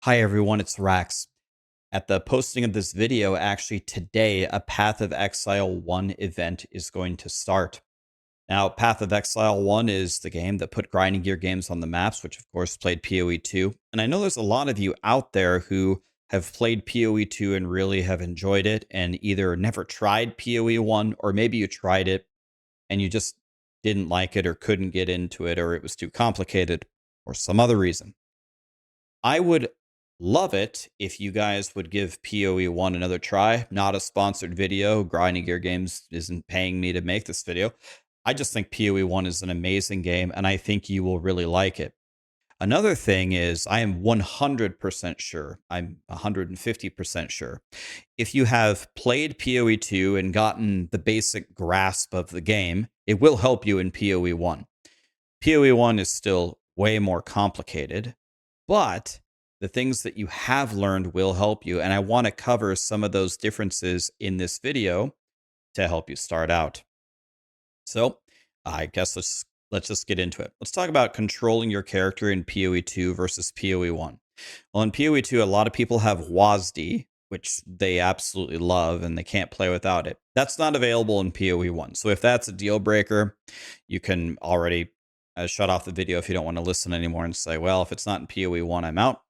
Hi everyone, it's Rax. At the posting of this video, actually today, a Path of Exile 1 event is going to start. Now, Path of Exile 1 is the game that put grinding gear games on the maps, which of course played POE2. And I know there's a lot of you out there who have played POE2 and really have enjoyed it and either never tried POE1 or maybe you tried it and you just didn't like it or couldn't get into it or it was too complicated or some other reason. I would love it if you guys would give POE1 another try. Not a sponsored video. Grinding Gear Games isn't paying me to make this video. I just think POE1 is an amazing game, and I think you will really like it. Another thing is, I am 100% sure, I'm 150% sure, if you have played POE2 and gotten the basic grasp of the game, it will help you in POE1. POE1 is still way more complicated, but the things that you have learned will help you. And I want to cover some of those differences in this video to help you start out. So I guess let's just get into it. Let's talk about controlling your character in POE2 versus POE1. Well, in POE2, a lot of people have WASD, which they absolutely love and they can't play without it. That's not available in POE1. So if that's a deal breaker, you can already shut off the video if you don't want to listen anymore and say, well, if it's not in POE1, I'm out.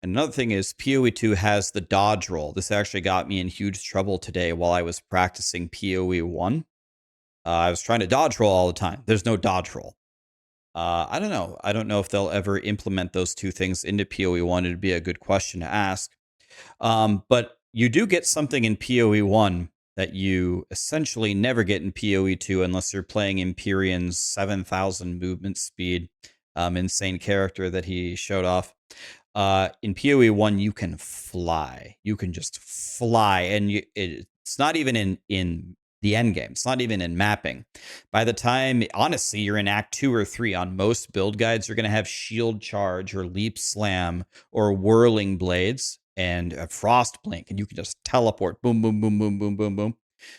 Another thing is POE2 has the dodge roll. This actually got me in huge trouble today while I was practicing POE1. I was trying to dodge roll all the time. There's no dodge roll. I don't know. I don't know if they'll ever implement those two things into POE1. It'd be a good question to ask. But you do get something in POE1 that you essentially never get in POE2 unless you're playing Empyrean's 7,000 movement speed, insane character that he showed off. In POE1, you can fly. You can just fly, and it's not even in the end game. It's not even in mapping. By the time, honestly, you're in Act 2 or 3 on most build guides, you're going to have Shield Charge or Leap Slam or Whirling Blades and a Frost Blink, and you can just teleport. Boom, boom, boom, boom, boom, boom, boom.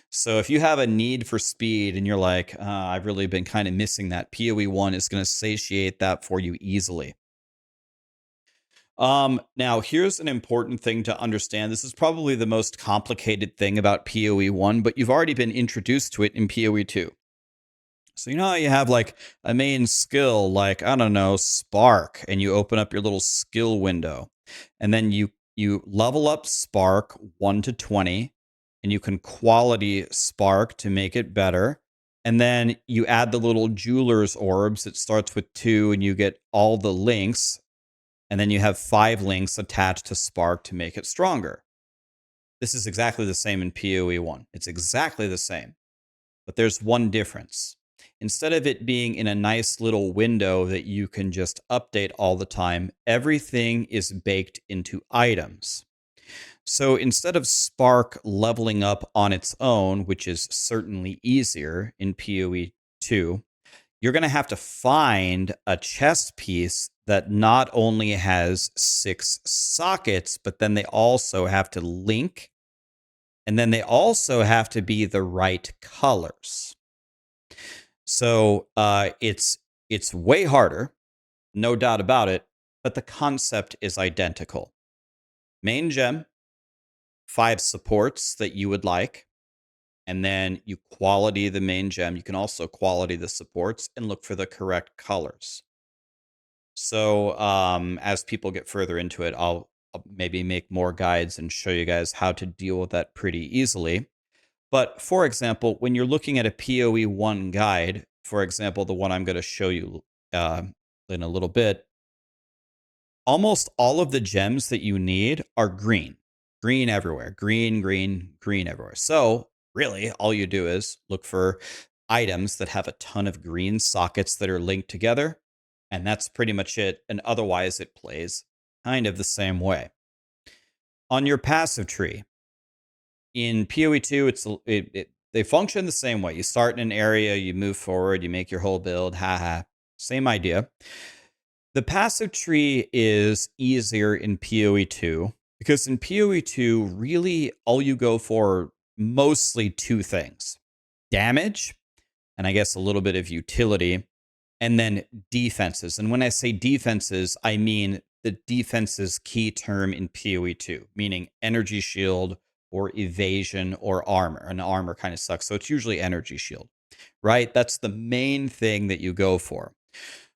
So if you have a need for speed and you're like, I've really been kind of missing that, POE1 is going to satiate that for you easily. Now here's an important thing to understand. This is probably the most complicated thing about POE1, but you've already been introduced to it in POE2. So you know how you have like a main skill, like, I don't know, Spark, and you open up your little skill window, and then you level up Spark 1 to 20, and you can quality Spark to make it better. And then you add the little jeweler's orbs. It starts with 2, and you get all the links. And then you have 5 links attached to Spark to make it stronger. This is exactly the same in POE1. It's exactly the same. But there's one difference. Instead of it being in a nice little window that you can just update all the time, everything is baked into items. So instead of Spark leveling up on its own, which is certainly easier in POE2, you're going to have to find a chest piece that not only has 6 sockets, but then they also have to link, and then they also have to be the right colors. So it's way harder, no doubt about it, but the concept is identical. Main gem, 5 supports that you would like, and then you quality the main gem. You can also quality the supports and look for the correct colors. So as people get further into it, I'll maybe make more guides and show you guys how to deal with that pretty easily. But for example, when you're looking at a POE1 guide, for example, the one I'm going to show you in a little bit, almost all of the gems that you need are green. Green everywhere. Green, green, green everywhere. So really, all you do is look for items that have a ton of green sockets that are linked together. And that's pretty much it. And otherwise, it plays kind of the same way. On your passive tree, in POE2, they function the same way. You start in an area, you move forward, you make your whole build. Haha. Same idea. The passive tree is easier in POE2 because in POE2, really all you go for mostly 2 things: damage, and I guess a little bit of utility, and then defenses. And when I say defenses, I mean the defense's key term in PoE2, meaning energy shield or evasion or armor. And armor kind of sucks. So it's usually energy shield, right? That's the main thing that you go for.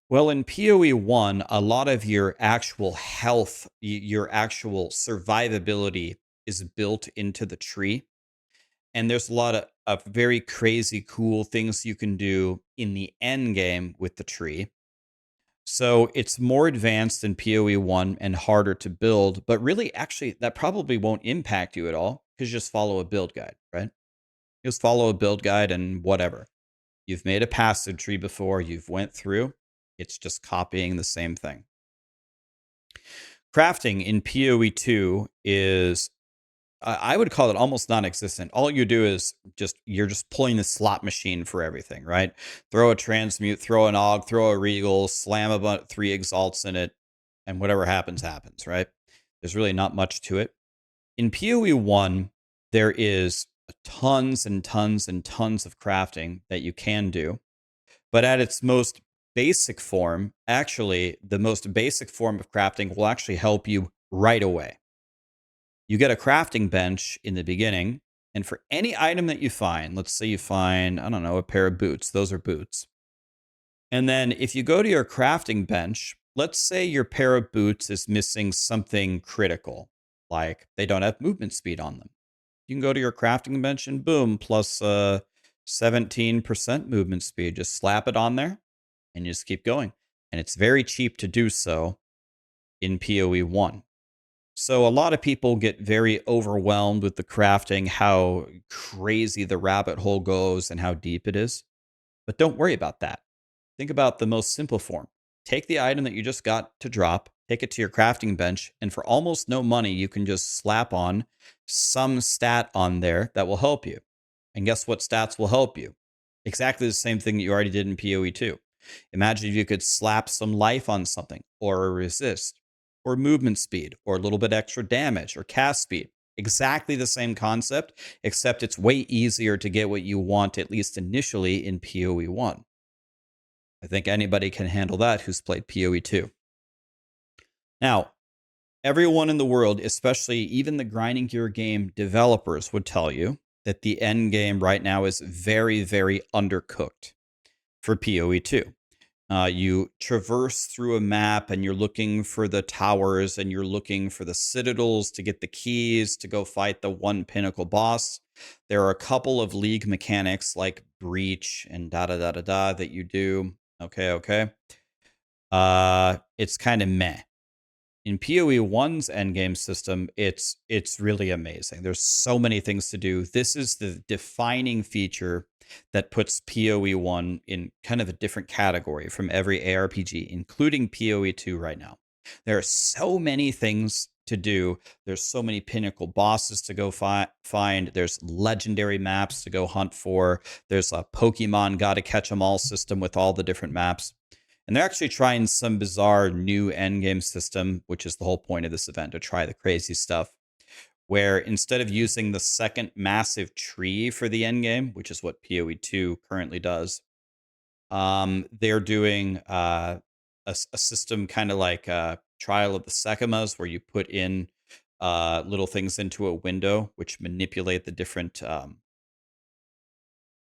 Well, in PoE1, a lot of your actual health, your actual survivability is built into the tree. And there's a lot of very crazy cool things you can do in the end game with the tree. So it's more advanced than PoE1 and harder to build, but really, actually, that probably won't impact you at all because you just follow a build guide, right? Just follow a build guide and whatever. You've made a passage tree before, you've went through, it's just copying the same thing. Crafting in PoE2 is, I would call it almost non-existent. All you do is you're just pulling the slot machine for everything, right? Throw a transmute, throw an aug, throw a regal, slam about 3 exalts in it, and whatever happens, happens, right? There's really not much to it. In PoE1, there is tons and tons and tons of crafting that you can do. But at its most basic form, actually, the most basic form of crafting will actually help you right away. You get a crafting bench in the beginning, and for any item that you find, let's say you find, I don't know, a pair of boots, those are boots. And then if you go to your crafting bench, let's say your pair of boots is missing something critical, like they don't have movement speed on them. You can go to your crafting bench and boom, plus 17% movement speed. Just slap it on there and you just keep going. And it's very cheap to do so in PoE1. So a lot of people get very overwhelmed with the crafting, how crazy the rabbit hole goes and how deep it is. But don't worry about that. Think about the most simple form. Take the item that you just got to drop, take it to your crafting bench, and for almost no money, you can just slap on some stat on there that will help you. And guess what stats will help you? Exactly the same thing that you already did in PoE2. Imagine if you could slap some life on something, or a resist, or movement speed, or a little bit extra damage, or cast speed. Exactly the same concept, except it's way easier to get what you want, at least initially, in PoE1. I think anybody can handle that who's played PoE2. Now, everyone in the world, especially even the grinding gear game developers, would tell you that the end game right now is very, very undercooked for PoE2. You traverse through a map and you're looking for the towers and you're looking for the citadels to get the keys to go fight the one pinnacle boss. There are a couple of league mechanics like breach and da da da da da that you do. Okay. It's kind of meh. In PoE1's endgame system, it's really amazing. There's so many things to do. This is the defining feature that puts PoE1 in kind of a different category from every ARPG, including PoE2 right now. There are so many things to do. There's so many pinnacle bosses to go find. There's legendary maps to go hunt for. There's a Pokemon gotta catch 'em all system with all the different maps. And they're actually trying some bizarre new endgame system, which is the whole point of this event, to try the crazy stuff, where instead of using the second massive tree for the endgame, which is what PoE2 currently does, they're doing a system kind of like Trial of the Sekimas, where you put in little things into a window, which manipulate the different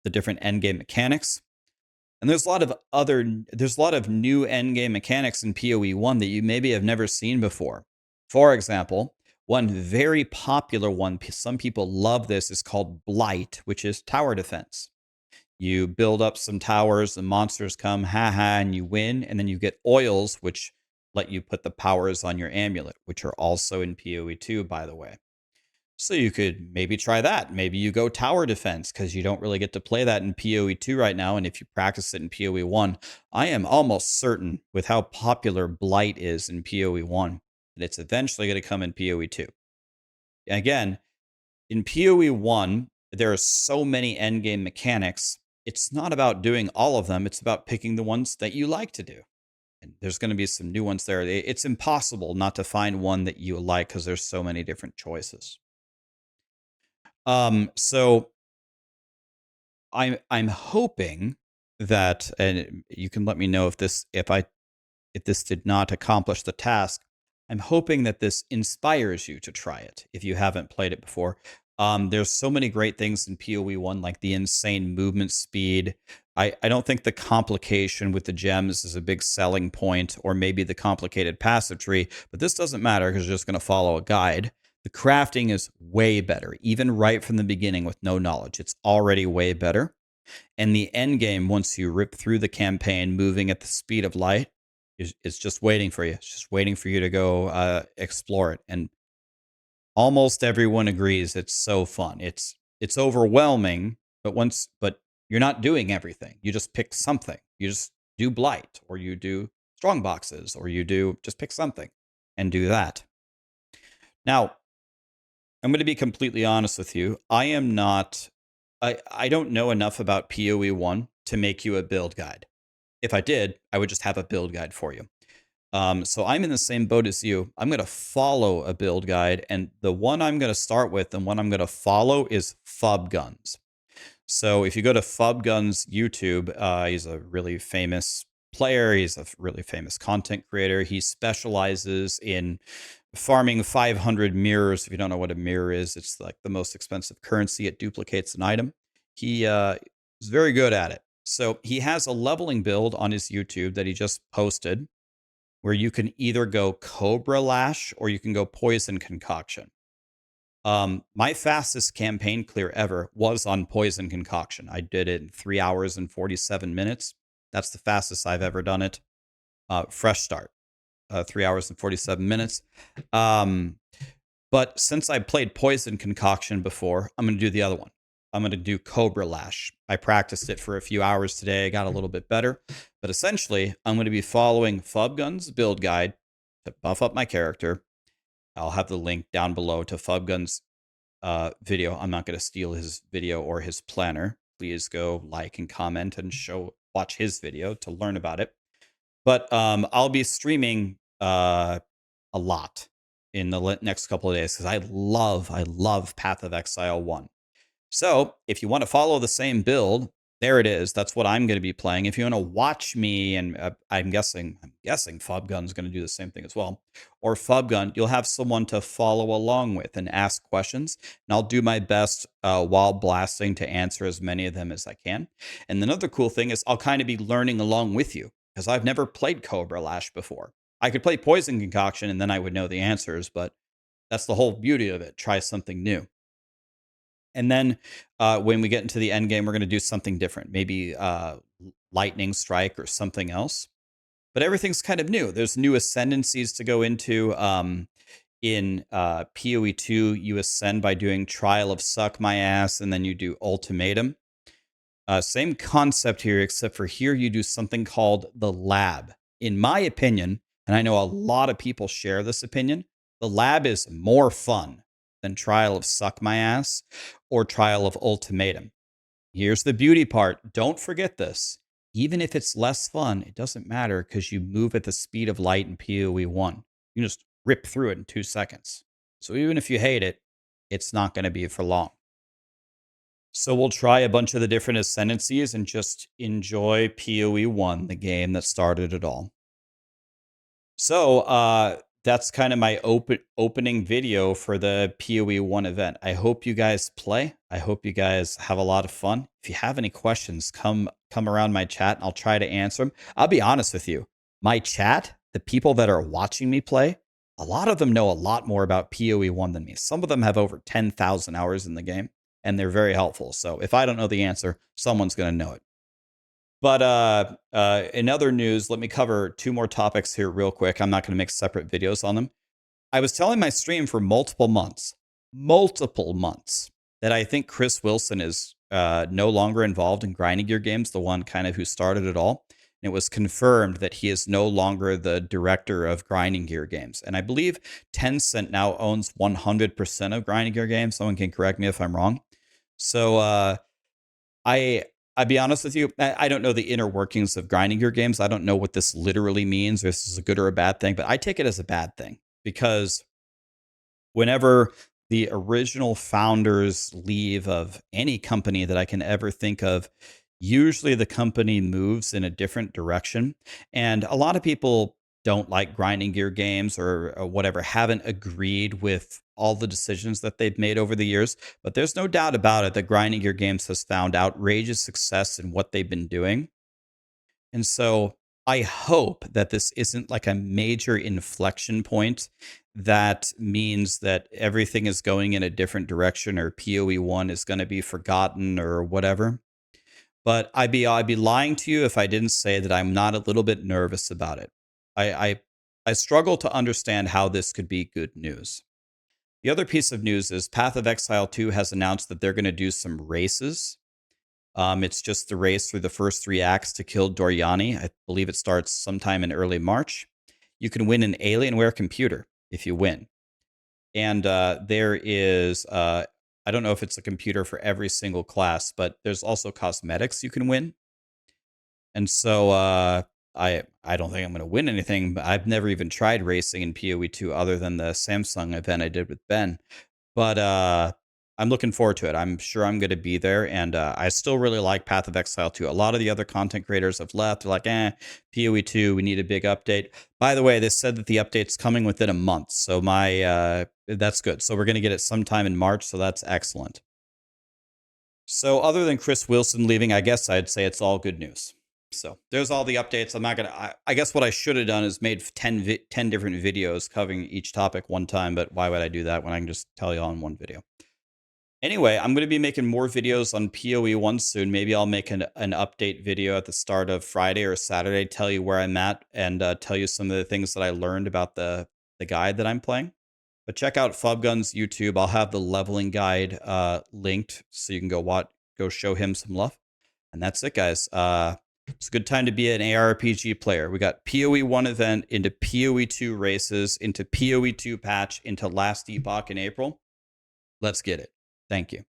endgame mechanics. And there's a lot of new endgame mechanics in PoE1 that you maybe have never seen before. For example, one very popular one, some people love this, is called Blight, which is tower defense. You build up some towers, the monsters come, and you win, and then you get oils, which let you put the powers on your amulet, which are also in PoE2, by the way. So you could maybe try that. Maybe you go tower defense because you don't really get to play that in PoE2 right now. And if you practice it in PoE1, I am almost certain with how popular Blight is in PoE1 that it's eventually going to come in PoE2. Again, in PoE1, there are so many endgame mechanics. It's not about doing all of them. It's about picking the ones that you like to do. And there's going to be some new ones there. It's impossible not to find one that you like because there's so many different choices. So I'm hoping that, and you can let me know if this did not accomplish the task. I'm hoping that this inspires you to try it if you haven't played it before. There's so many great things in PoE1, like the insane movement speed. I don't think the complication with the gems is a big selling point, or maybe the complicated passive tree, but this doesn't matter because you're just going to follow a guide. The crafting is way better, even right from the beginning with no knowledge. It's already way better. And the end game, once you rip through the campaign, moving at the speed of light, is just waiting for you. It's just waiting for you to go explore it. And almost everyone agrees it's so fun. It's overwhelming, but you're not doing everything. You just pick something. You just do blight, or you do strong boxes, or you do just pick something and do that. Now, I'm going to be completely honest with you. I don't know enough about PoE1 to make you a build guide. If I did, I would just have a build guide for you. So I'm in the same boat as you. I'm going to follow a build guide, and the one I'm going to start with and one I'm going to follow is Fubguns. So if you go to Fubguns YouTube, he's a really famous player. He's a really famous content creator. He specializes in farming 500 mirrors. If you don't know what a mirror is, it's like the most expensive currency. It duplicates an item. He is very good at it. So he has a leveling build on his YouTube that he just posted, where you can either go Cobra Lash or you can go Poison Concoction. My fastest campaign clear ever was on Poison Concoction. I did it in 3 hours and 47 minutes. That's the fastest I've ever done it. Fresh start, 3 hours and 47 minutes. But since I played Poison Concoction before, I'm going to do the other one. I'm going to do Cobra Lash. I practiced it for a few hours today. I got a little bit better. But essentially, I'm going to be following Fubgun's build guide to buff up my character. I'll have the link down below to Fubgun's video. I'm not going to steal his video or his planner. Please go like and comment and watch his video to learn about it. But I'll be streaming a lot in the next couple of days because I love Path of Exile 1. So if you want to follow the same build, there it is. That's what I'm going to be playing. If you want to watch me, and I'm guessing Fubgun's going to do the same thing as well, or Fubgun, you'll have someone to follow along with and ask questions. And I'll do my best while blasting to answer as many of them as I can. And another cool thing is I'll kind of be learning along with you because I've never played Cobra Lash before. I could play Poison Concoction and then I would know the answers, but that's the whole beauty of it. Try something new. And then when we get into the end game, we're going to do something different, maybe lightning strike or something else. But everything's kind of new. There's new ascendancies to go into. In POE2, you ascend by doing Trial of Suck My Ass, and then you do Ultimatum. Same concept here, except for here you do something called the Lab. In my opinion, and I know a lot of people share this opinion, the Lab is more fun than Trial of Suck My Ass or Trial of Ultimatum. Here's the beauty part. Don't forget this. Even if it's less fun, it doesn't matter because you move at the speed of light in PoE1. You just rip through it in 2 seconds. So even if you hate it, it's not going to be for long. So we'll try a bunch of the different ascendancies and just enjoy PoE1, the game that started it all. So that's kind of my opening video for the PoE1 event. I hope you guys play. I hope you guys have a lot of fun. If you have any questions, come around my chat and I'll try to answer them. I'll be honest with you. My chat, the people that are watching me play, a lot of them know a lot more about PoE1 than me. Some of them have over 10,000 hours in the game, and they're very helpful. So if I don't know the answer, someone's going to know it. But in other news, let me cover 2 more topics here real quick. I'm not going to make separate videos on them. I was telling my stream for multiple months, that I think Chris Wilson is no longer involved in Grinding Gear Games, the one kind of who started it all. And it was confirmed that he is no longer the director of Grinding Gear Games. And I believe Tencent now owns 100% of Grinding Gear Games. Someone can correct me if I'm wrong. So I'll be honest with you, I don't know the inner workings of Grinding Gear Games. I don't know what this literally means, or if this is a good or a bad thing, but I take it as a bad thing because whenever the original founders leave of any company that I can ever think of, usually the company moves in a different direction. And a lot of people don't like grinding gear games or whatever, haven't agreed with all the decisions that they've made over the years. But there's no doubt about it that grinding gear games has found outrageous success in what they've been doing. And so I hope that this isn't like a major inflection point that means that everything is going in a different direction or POE1 is going to be forgotten or whatever. But I'd be lying to you if I didn't say that I'm not a little bit nervous about it. I struggle to understand how this could be good news. The other piece of news is Path of Exile 2 has announced that they're going to do some races. It's just the race through the first 3 acts to kill Doriani. I believe it starts sometime in early March. You can win an Alienware computer if you win. And there is, I don't know if it's a computer for every single class, but there's also cosmetics you can win. And so I don't think I'm going to win anything, but I've never even tried racing in POE2 other than the Samsung event I did with Ben. But I'm looking forward to it. I'm sure I'm going to be there. And I still really like Path of Exile 2. A lot of the other content creators have left. They're like, POE2, we need a big update. By the way, they said that the update's coming within a month. So that's good. So we're going to get it sometime in March. So that's excellent. So other than Chris Wilson leaving, I guess I'd say it's all good news. So there's all the updates. I'm not going to, I guess what I should have done is made 10 different videos covering each topic one time, but why would I do that when I can just tell you all in one video? Anyway, I'm going to be making more videos on POE1 soon. Maybe I'll make an update video at the start of Friday or Saturday, tell you where I'm at and tell you some of the things that I learned about the guide that I'm playing. But check out Fubgun's YouTube. I'll have the leveling guide linked so you can go show him some love. And that's it, guys. It's a good time to be an ARPG player. We got POE1 event into POE2 races, into POE2 patch, into Last Epoch in April. Let's get it. Thank you.